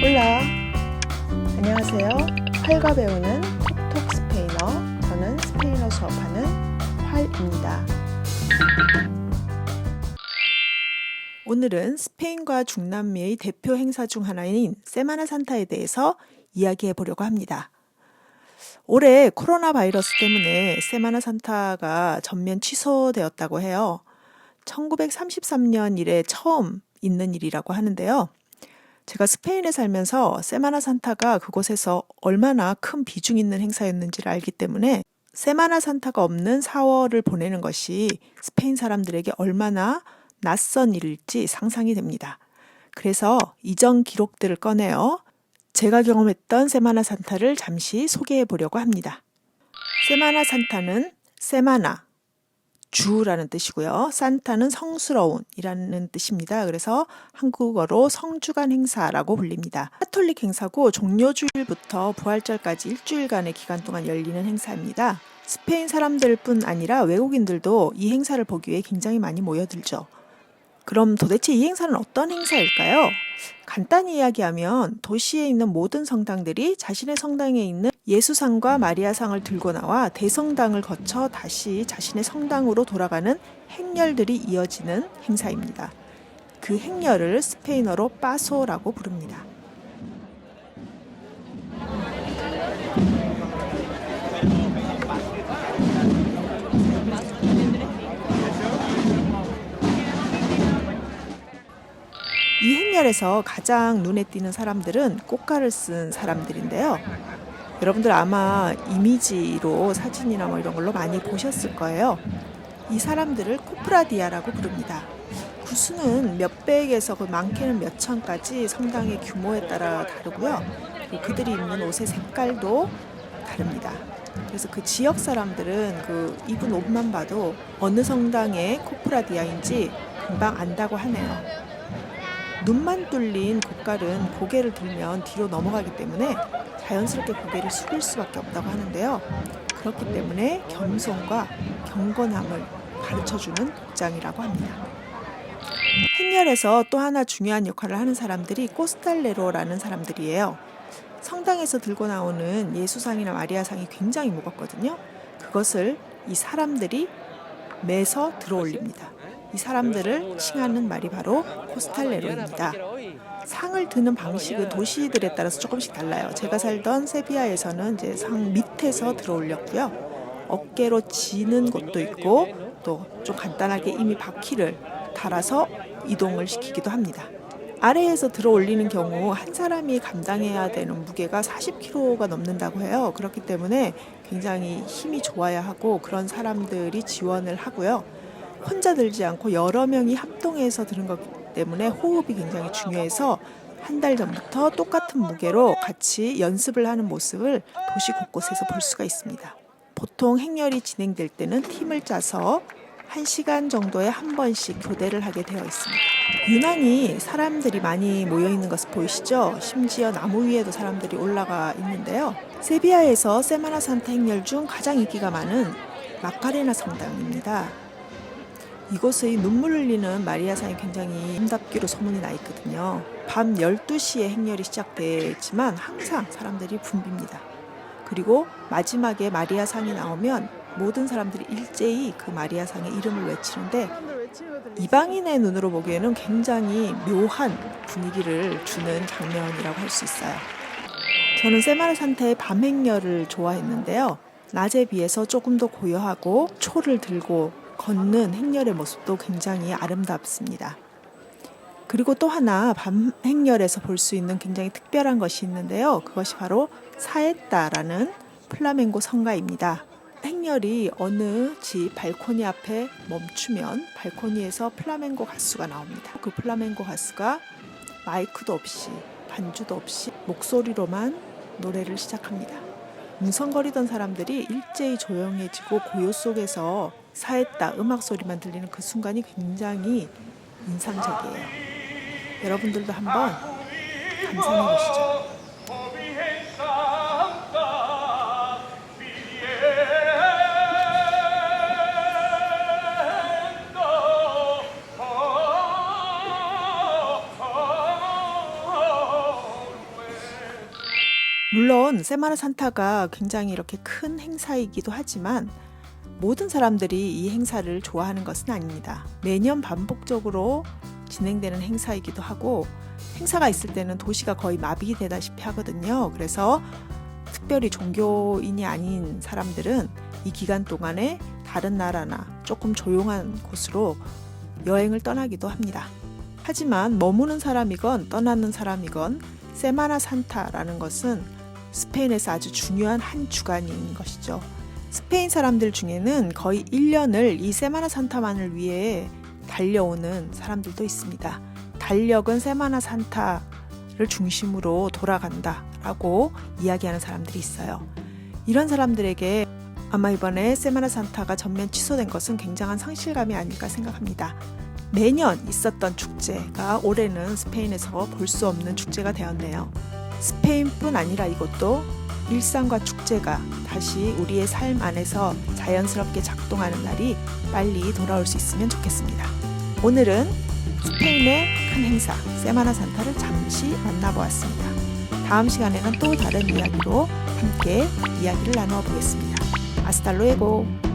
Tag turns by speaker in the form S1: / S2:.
S1: 올라! 안녕하세요. 활과 배우는 톡톡 스페인어, 저는 스페인어 수업하는 활입니다. 오늘은 스페인과 중남미의 대표 행사 중 하나인 세마나 산타에 대해서 이야기해 보려고 합니다. 올해 코로나 바이러스 때문에 세마나 산타가 전면 취소되었다고 해요. 1933년 이래 처음 있는 일이라고 하는데요. 제가 스페인에 살면서 세마나 산타가 그곳에서 얼마나 큰 비중 있는 행사였는지를 알기 때문에 세마나 산타가 없는 4월을 보내는 것이 스페인 사람들에게 얼마나 낯선 일일지 상상이 됩니다. 그래서 이전 기록들을 꺼내어 제가 경험했던 세마나 산타를 잠시 소개해 보려고 합니다. 세마나 산타는 세마나, 주라는 뜻이고요. 산타는 성스러운이라는 뜻입니다. 그래서 한국어로 성주간 행사라고 불립니다. 카톨릭 행사고 종료주일부터 부활절까지 일주일간의 기간 동안 열리는 행사입니다. 스페인 사람들뿐 아니라 외국인들도 이 행사를 보기 위해 굉장히 많이 모여들죠. 그럼 도대체 이 행사는 어떤 행사일까요? 간단히 이야기하면 도시에 있는 모든 성당들이 자신의 성당에 있는 예수상과 마리아상을 들고 나와 대성당을 거쳐 다시 자신의 성당으로 돌아가는 행렬들이 이어지는 행사입니다. 그 행렬을 스페인어로 빠소라고 부릅니다. 이 행렬에서 가장 눈에 띄는 사람들은 꽃가를 쓴 사람들인데요. 여러분들 아마 이미지로 사진이나 이런 걸로 많이 보셨을 거예요. 이 사람들을 코프라디아라고 부릅니다. 구수는 몇백에서 많게는 몇 천까지 성당의 규모에 따라 다르고요. 그리고 그들이 입는 옷의 색깔도 다릅니다. 그래서 그 지역 사람들은 입은 옷만 봐도 어느 성당의 코프라디아인지 금방 안다고 하네요. 눈만 뚫린 꽃갈은 고개를 들면 뒤로 넘어가기 때문에 자연스럽게 고개를 숙일 수밖에 없다고 하는데요. 그렇기 때문에 겸손과 경건함을 가르쳐주는 복장이라고 합니다. 행렬에서 또 하나 중요한 역할을 하는 사람들이 코스탈레로라는 사람들이에요. 성당에서 들고 나오는 예수상이나 마리아상이 굉장히 무겁거든요. 그것을 이 사람들이 매서 들어 올립니다. 이 사람들을 칭하는 말이 바로 코스탈레로입니다. 상을 드는 방식은 도시들에 따라서 조금씩 달라요. 제가 살던 세비야에서는 이제 상 밑에서 들어 올렸고요. 어깨로 지는 곳도 있고 또 좀 간단하게 이미 바퀴를 달아서 이동을 시키기도 합니다. 아래에서 들어 올리는 경우 한 사람이 감당해야 되는 무게가 40kg가 넘는다고 해요. 그렇기 때문에 굉장히 힘이 좋아야 하고 그런 사람들이 지원을 하고요. 혼자 들지 않고 여러 명이 합동해서 드는 거기 때문에 호흡이 굉장히 중요해서 한 달 전부터 똑같은 무게로 같이 연습을 하는 모습을 도시 곳곳에서 볼 수가 있습니다. 보통 행렬이 진행될 때는 팀을 짜서 1시간 정도에 한 번씩 교대를 하게 되어 있습니다. 유난히 사람들이 많이 모여있는 것을 보이시죠? 심지어 나무 위에도 사람들이 올라가 있는데요. 세비야에서 세마나 산타 행렬 중 가장 인기가 많은 마카레나 성당입니다. 이곳의 눈물 흘리는 마리아상이 굉장히 아름답기로 소문이 나 있거든요. 밤 12시에 행렬이 시작되지만 항상 사람들이 붐빕니다. 그리고 마지막에 마리아상이 나오면 모든 사람들이 일제히 그 마리아상의 이름을 외치는데 이방인의 눈으로 보기에는 굉장히 묘한 분위기를 주는 장면이라고 할 수 있어요. 저는 세마나 산타의 밤 행렬을 좋아했는데요. 낮에 비해서 조금 더 고요하고 초를 들고 걷는 행렬의 모습도 굉장히 아름답습니다. 그리고 또 하나 밤 행렬에서 볼 수 있는 굉장히 특별한 것이 있는데요. 그것이 바로 사에따라는 플라멩고 성가입니다. 행렬이 어느 집 발코니 앞에 멈추면 발코니에서 플라멩고 가수가 나옵니다. 그 플라멩고 가수가 마이크도 없이 반주도 없이 목소리로만 노래를 시작합니다. 뭉성거리던 사람들이 일제히 조용해지고 고요 속에서 사에따 음악 소리만 들리는 그 순간이 굉장히 인상적이에요. 여러분들도 한번 감상해 보시죠. 물론 세마나 산타가 굉장히 이렇게 큰 행사이기도 하지만 모든 사람들이 이 행사를 좋아하는 것은 아닙니다. 매년 반복적으로 진행되는 행사이기도 하고 행사가 있을 때는 도시가 거의 마비되다시피 하거든요. 그래서 특별히 종교인이 아닌 사람들은 이 기간 동안에 다른 나라나 조금 조용한 곳으로 여행을 떠나기도 합니다. 하지만 머무는 사람이건 떠나는 사람이건 세마나 산타라는 것은 스페인에서 아주 중요한 한 주간인 것이죠. 스페인 사람들 중에는 거의 1년을 이 세마나 산타만을 위해 달려오는 사람들도 있습니다. 달력은 세마나 산타를 중심으로 돌아간다라고 이야기하는 사람들이 있어요. 이런 사람들에게 아마 이번에 세마나 산타가 전면 취소된 것은 굉장한 상실감이 아닐까 생각합니다. 매년 있었던 축제가 올해는 스페인에서 볼 수 없는 축제가 되었네요. 스페인뿐 아니라 이것도 일상과 축제가 다시 우리의 삶 안에서 자연스럽게 작동하는 날이 빨리 돌아올 수 있으면 좋겠습니다. 오늘은 스페인의 큰 행사 세마나 산타를 잠시 만나보았습니다. 다음 시간에는 또 다른 이야기로 함께 이야기를 나누어 보겠습니다. 아스탈 루에고.